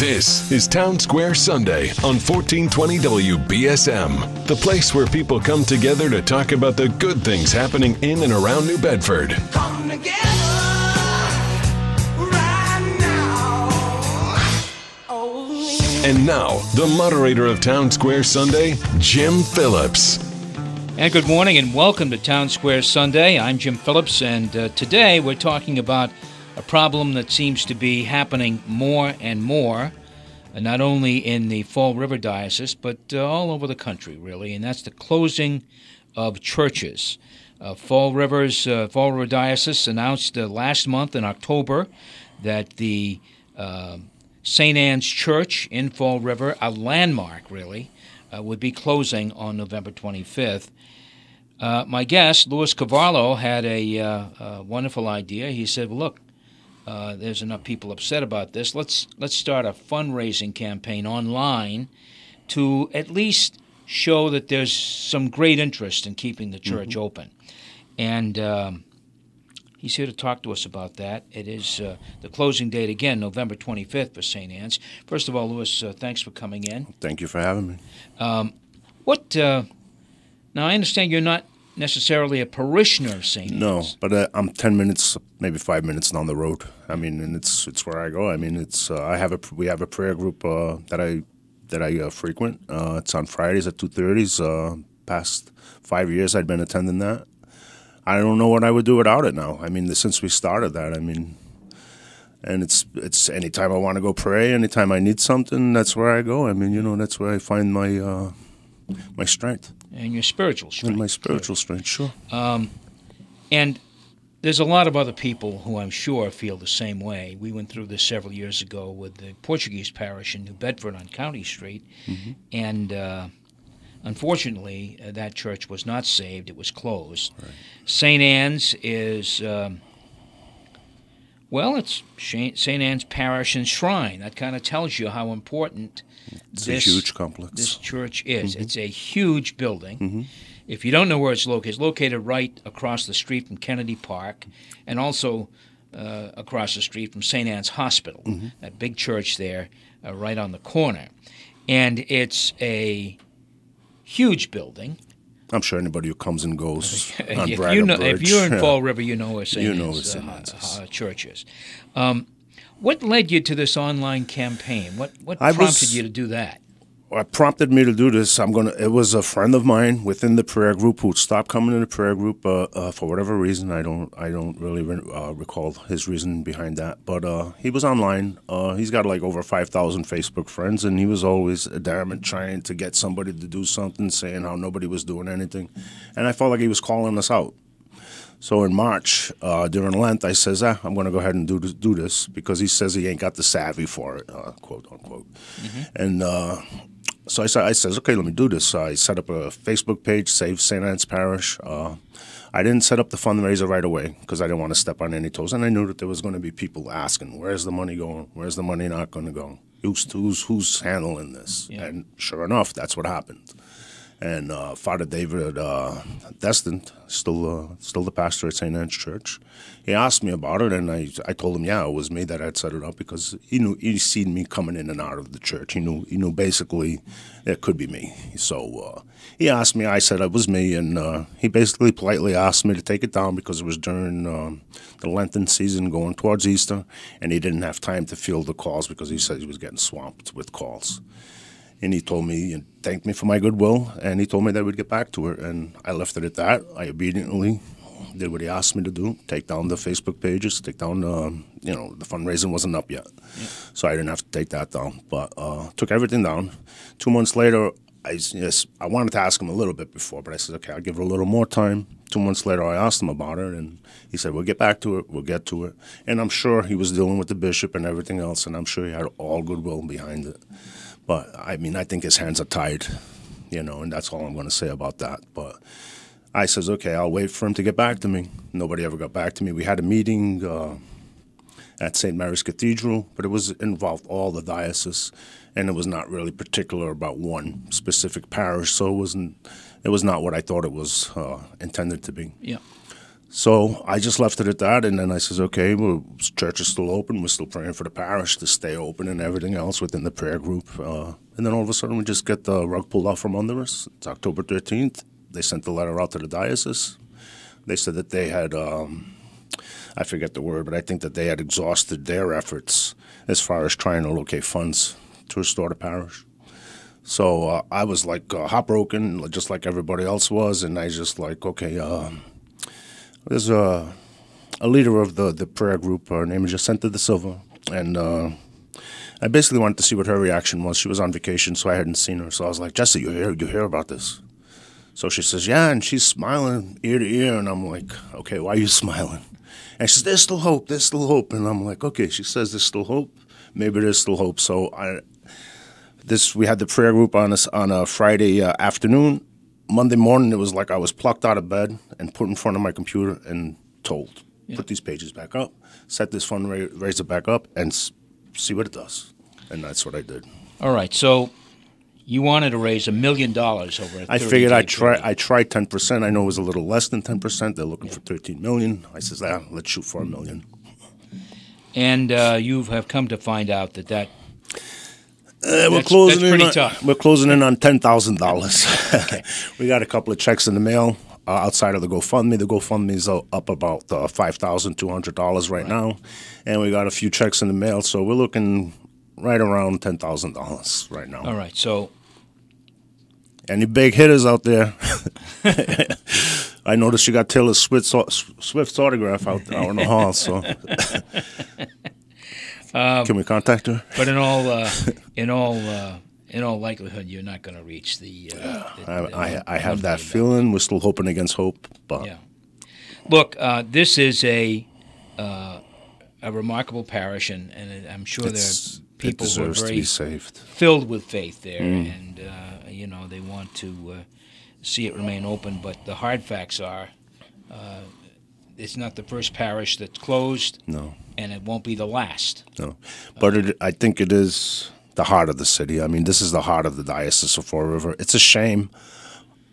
This is Townsquare Sunday on 1420 WBSM, the place where people come together to talk about the good things happening in and around New Bedford. Come together right now. Oh. And now, the moderator of Townsquare Sunday, Jim Phillips. And good morning and welcome to Townsquare Sunday. I'm Jim Phillips, and today we're talking about a problem that seems to be happening more and more, not only in the Fall River Diocese, but all over the country, really, and that's the closing of churches. Fall River Diocese announced last month in October that the St. Anne's Church in Fall River, a landmark, really, would be closing on November 25th. My guest, Louis Cavallo, had a wonderful idea. He said, well, look, there's enough people upset about this. Let's start a fundraising campaign online to at least show that there's some great interest in keeping the church open. And he's here to talk to us about that. It is the closing date, again, November 25th for St. Anne's. First of all, Louis, thanks for coming in. Thank you for having me. Now, I understand you're not necessarily a parishioner of St. Anne's. No, but I'm 10 minutes, maybe 5 minutes down the road. I mean, and it's where I go. I mean, we have a prayer group that I frequent. It's on Fridays at 2:30. Past 5 years, I'd been attending that. I don't know what I would do without it now. I mean, since we started that, I mean, and it's anytime I want to go pray, anytime I need something, that's where I go. I mean, you know, that's where I find my strength. And your spiritual strength. And my spiritual strength, sure. And there's a lot of other people who I'm sure feel the same way. We went through this several years ago with the Portuguese parish in New Bedford on County Street, and unfortunately, that church was not saved. It was closed. Right. St. Anne's is, it's St. Anne's Parish and Shrine. That kind of tells you how important it's a huge complex. This church is. It's a huge building. If you don't know where it's located right across the street from Kennedy Park, and also across the street from St. Anne's Hospital, that big church there right on the corner. And it's a huge building. I'm sure anybody who comes and goes on if Braddock Bridge. If you're in Fall River, you know where St. Anne's church is. What led you to this online campaign? What prompted you to do that? What prompted me to do this, it was a friend of mine within the prayer group who stopped coming to the prayer group for whatever reason. I don't really recall his reason behind that. But he was online. He's got like over 5,000 Facebook friends, and he was always adamant trying to get somebody to do something, saying how nobody was doing anything. And I felt like he was calling us out. So in March, during Lent, I says, I'm going to go ahead and do this because he says he ain't got the savvy for it, quote, unquote. And so I says, okay, let me do this. I set up a Facebook page, Save St. Anne's Parish. I didn't set up the fundraiser right away because I didn't want to step on any toes. And I knew that there was going to be people asking, where's the money going? Where's the money not going to go? Who's handling this? Yeah. And sure enough, that's what happened. And Father David Destin, still the pastor at St. Anne's Church, he asked me about it, and I told him, yeah, it was me that had set it up because he'd seen me coming in and out of the church. He knew basically it could be me. So he asked me, I said it was me, and he basically politely asked me to take it down because it was during the Lenten season going towards Easter, and he didn't have time to field the calls because he said he was getting swamped with calls. And he told me and thanked me for my goodwill, and he told me that we'd get back to it. And I left it at that. I obediently did what he asked me to do, take down the Facebook pages, take down, the fundraising wasn't up yet. Yeah. So I didn't have to take that down. But took everything down. 2 months later, I wanted to ask him a little bit before, but I said, okay, I'll give it a little more time. 2 months later, I asked him about it, and he said, we'll get back to it, we'll get to it. And I'm sure he was dealing with the bishop and everything else, and I'm sure he had all goodwill behind it. But, I mean, I think his hands are tied, and that's all I'm going to say about that. But I says, okay, I'll wait for him to get back to me. Nobody ever got back to me. We had a meeting at St. Mary's Cathedral, but it involved all the diocese, and it was not really particular about one specific parish, so it was not what I thought it was intended to be. Yeah. So I just left it at that, and then I says, okay, well, church is still open. We're still praying for the parish to stay open and everything else within the prayer group. And then all of a sudden we just get the rug pulled out from under us. It's October 13th. They sent the letter out to the diocese. They said that they had, I forget the word, but I think that they had exhausted their efforts as far as trying to locate funds to restore the parish. So I was like heartbroken, just like everybody else was, and I just like, okay, there's a leader of the prayer group. Her name is Jacinta da Silva, and I basically wanted to see what her reaction was. She was on vacation, so I hadn't seen her. So I was like, Jesse, you hear about this? So she says, yeah, and she's smiling ear to ear, and I'm like, okay, why are you smiling? And she says, there's still hope, there's still hope. And I'm like, okay, she says there's still hope. Maybe there's still hope. So we had the prayer group on a Friday afternoon. Monday morning, it was like I was plucked out of bed and put in front of my computer and told, put these pages back up, set this fundraiser back up, and see what it does. And that's what I did. All right, so you wanted to raise $1 million over a 30-day I figured I tried period. 10%. I know it was a little less than 10%. They're looking for $13 million. I says, let's shoot for $1 million. And you have come to find out that we're closing that's pretty in. tough. We're closing in on $10,000. Okay. We got a couple of checks in the mail outside of the GoFundMe. The GoFundMe's up about $5,200 right now, and we got a few checks in the mail. So we're looking right around $10,000 right now. All right, so any big hitters out there? I noticed you got Taylor Swift's autograph out in the hall. So. Can we contact her? But in all likelihood, you're not going to reach the. I have that feeling. We're still hoping against hope. But yeah, look, this is a remarkable parish, and I'm sure there are people who are very filled with faith there, and they want to see it remain open. But the hard facts are, it's not the first parish that's closed. No. And it won't be the last. No, but I think it is the heart of the city. I mean, this is the heart of the Diocese of Fall River. It's a shame.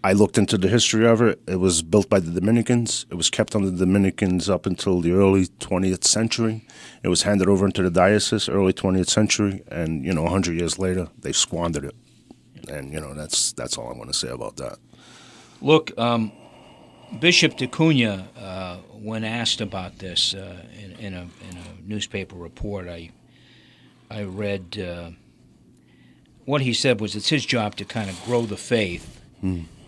I looked into the history of it. It was built by the Dominicans. It was kept under the Dominicans up until the early 20th century. It was handed over into the diocese, early 20th century, and 100 years later, they squandered it. And that's all I want to say about that. Look, Bishop DeCunha, when asked about this in a newspaper report, I read what he said was it's his job to kind of grow the faith,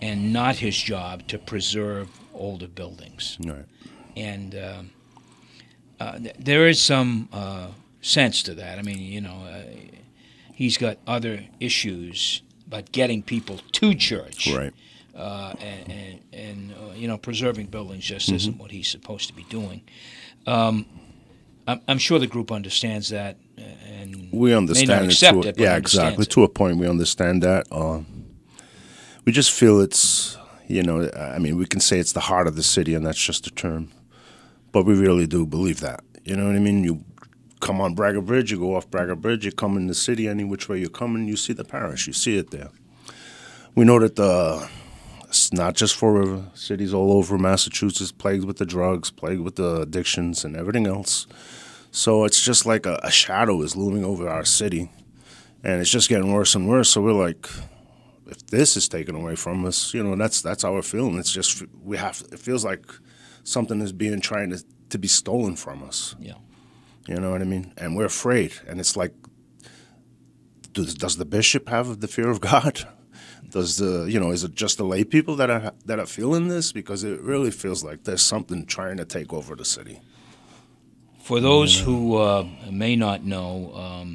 and not his job to preserve older buildings. Right. And there is some sense to that. I mean, he's got other issues about getting people to church. Right. And preserving buildings just isn't what he's supposed to be doing. I'm sure the group understands that, and we understand may not accept it. Yeah, exactly. To a point, we understand that. We just feel it's, I mean, we can say it's the heart of the city, and that's just a term, but we really do believe that. You know what I mean? You come on Braga Bridge, you go off Braga Bridge, you come in the city, any which way you're coming, you see the parish, you see it there. We know that it's not just Fall River, cities all over Massachusetts plagued with the drugs, plagued with the addictions and everything else. So it's just like a shadow is looming over our city, and it's just getting worse and worse. So we're like, if this is taken away from us, that's how we're feeling. It's just it feels like something is trying to be stolen from us. Yeah. You know what I mean? And we're afraid. And it's like, does the bishop have the fear of God? Is it just the lay people that are feeling this? Because it really feels like there's something trying to take over the city. For those who may not know,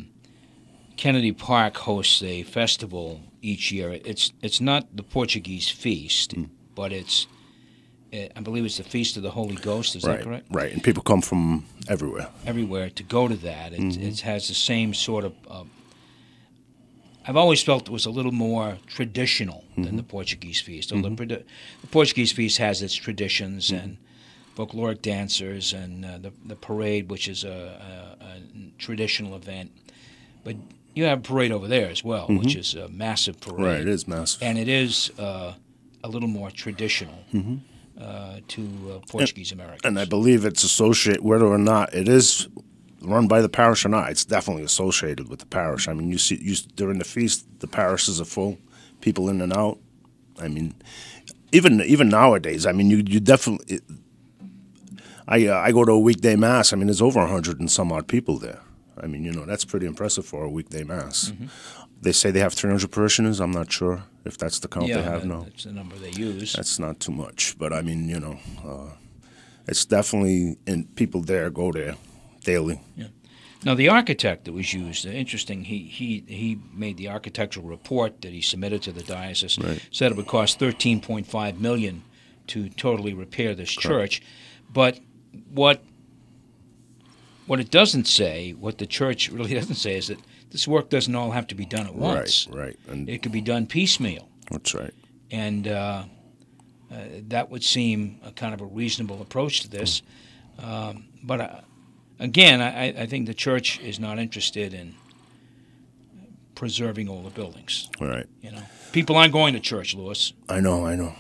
Kennedy Park hosts a festival each year. It's not the Portuguese feast, but I believe it's the Feast of the Holy Ghost. Is that correct? Right, and people come from everywhere. Everywhere to go to that. It has the same sort of. I've always felt it was a little more traditional than the Portuguese feast. The Portuguese feast has its traditions and folkloric dancers and the parade, which is a traditional event. But you have a parade over there as well, which is a massive parade. Right, it is massive. And it is a little more traditional. to Portuguese Americans. And I believe it's associated, whether or not it is run by the parish or not, it's definitely associated with the parish. I mean, you see during the feast, the parishes are full, people in and out. I mean, even nowadays, I mean, you definitely. I go to a weekday mass. I mean, there's over 100 and some odd people there. I mean, that's pretty impressive for a weekday mass. Mm-hmm. They say they have 300 parishioners. I'm not sure if that's the count they have now. That's the number they use. That's not too much, but I mean, it's definitely, and people there go there daily. Yeah. Now, the architect that was used, interesting, he made the architectural report that he submitted to the diocese, right. Said it would cost $13.5 million to totally repair this church. But what it doesn't say, what the church really doesn't say, is that this work doesn't all have to be done at once. Right. And it could be done piecemeal. That's right. And that would seem a kind of a reasonable approach to this. But again, I think the church is not interested in preserving all the buildings. Right. People aren't going to church, Louis. I know.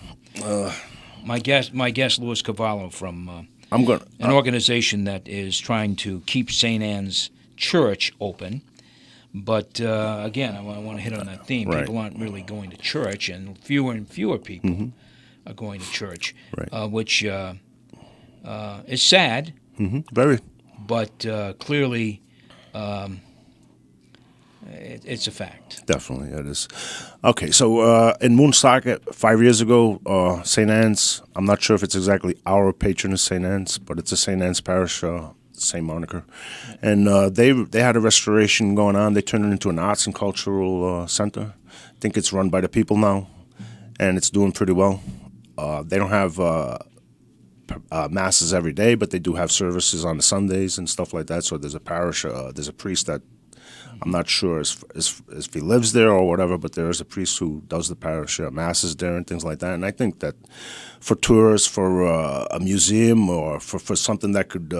My guest, Louis Cavallo from an organization that is trying to keep St. Anne's Church open. But again, I want to hit on that theme. Right. People aren't really going to church, and fewer people mm-hmm. are going to church, right. Which is sad. Mm-hmm. Very. But clearly, it's a fact. Definitely, it is. Okay, so in Woonsocket, 5 years ago, St. Anne's, I'm not sure if it's exactly our patron of St. Anne's, but it's a St. Anne's parish, same moniker. And they had a restoration going on. They turned it into an arts and cultural center. I think it's run by the people now, and it's doing pretty well. They don't have masses every day, but they do have services on the Sundays and stuff like that. So there's a parish, there's a priest that I'm not sure if he lives there or whatever, but there is a priest who does the parish masses there and things like that. And I think that for tourists, for a museum, or for something that could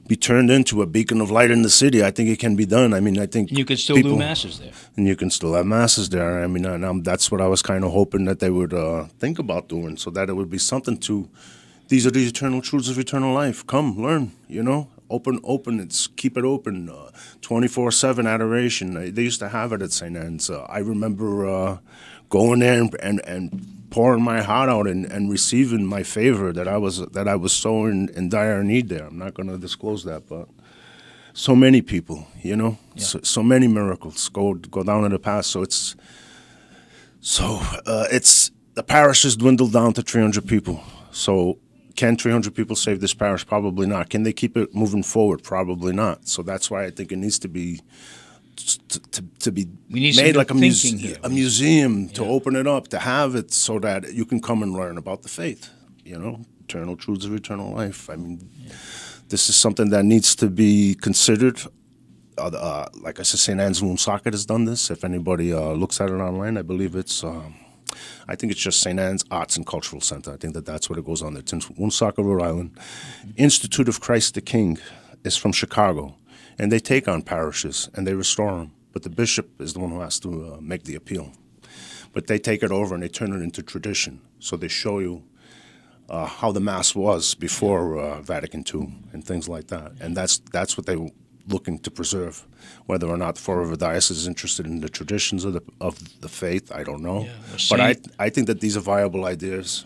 be turned into a beacon of light in the city, I think it can be done. I mean, I think you could still do masses there. And you can still have masses there. I mean, that's what I was kind of hoping that they would think about doing, so that it would be something to, these are the eternal truths of eternal life. Come, learn, Open, keep it open, 24/7 adoration. They used to have it at St. Anne's. I remember going there and pouring my heart out and receiving my favor that I was so in dire need there. I'm not going to disclose that, but so many people, Yeah. so many miracles go down in the past. So it's the parish has dwindled down to 300 people. So. Can 300 people save this parish? Probably not. Can they keep it moving forward? Probably not. So that's why I think it needs to be made like a museum, to open it up, to have it so that you can come and learn about the faith, eternal truths of eternal life. I mean, this is something that needs to be considered. Like I said, St. Anne's Woonsocket has done this. If anybody looks at it online, I believe it's... I think it's just St. Anne's Arts and Cultural Center. I think that's what it goes on there. It's in Woonsocket, Rhode Island. Institute of Christ the King is from Chicago, and they take on parishes and they restore them. But the bishop is the one who has to make the appeal. But they take it over and they turn it into tradition. So they show you how the Mass was before Vatican II and things like that. And that's what they're looking to preserve. Whether or not the Four Diocese is interested in the traditions of the faith, I don't know. Yeah, but I think that these are viable ideas.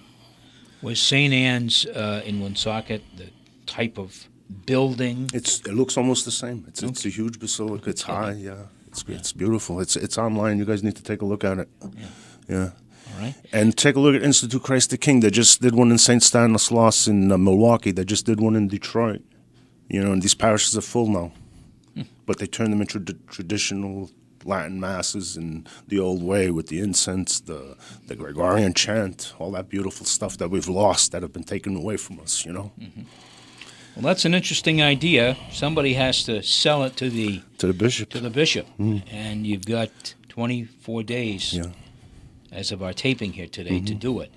Was St. Anne's in Woonsocket the type of building? It looks almost the same. It's a huge basilica. It's high. Yeah, it's beautiful. It's online. You guys need to take a look at it. Yeah. All right. And take a look at Institute Christ the King. They just did one in St. Stanislaus in Milwaukee. They just did one in Detroit. And these parishes are full now. But they turn them into traditional Latin masses in the old way, with the incense, the Gregorian chant, all that beautiful stuff that we've lost, that have been taken away from us, Mm-hmm. Well, that's an interesting idea. Somebody has to sell it to the bishop. And you've got 24 days, as of our taping here today, to do it.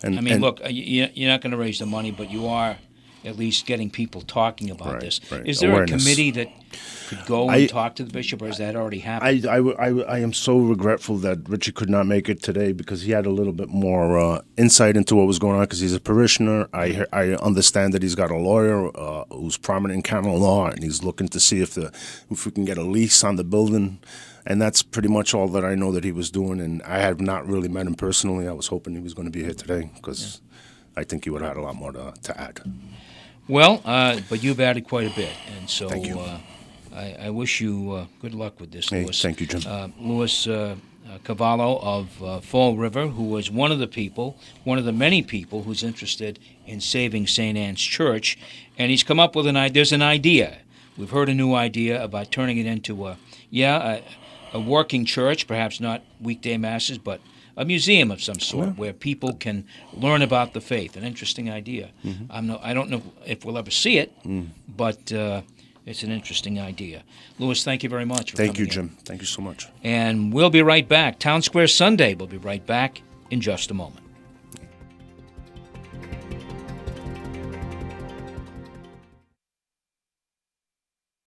Look, you're not going to raise the money, but you are at least getting people talking about Right, this. right. Is there Awareness. a committee that could go and talk to the bishop, or has that already happened? I am so regretful that Richie could not make it today because he had a little bit more insight into what was going on because he's a parishioner. I understand that he's got a lawyer who's prominent in canon law, and he's looking to see if we can get a lease on the building. And that's pretty much all that I know that he was doing. And I have not really met him personally. I was hoping he was going to be here today because I think he would have had a lot more to add. Well, but you've added quite a bit, and so Thank you. I wish you good luck with this, Hey, Louis. thank you, Jim. Louis Cavallo of Fall River, who was one of the many people who's interested in saving St. Anne's Church, and he's come up with there's an idea. We've heard a new idea about turning it into a working church, perhaps not weekday masses, but a museum of some sort where people can learn about the faith. An interesting idea. Mm-hmm. I don't know if we'll ever see it, but it's an interesting idea. Louis, thank you very much for Thank you, coming in. Jim. Thank you so much. And we'll be right back. Townsquare Sunday. We'll be right back in just a moment.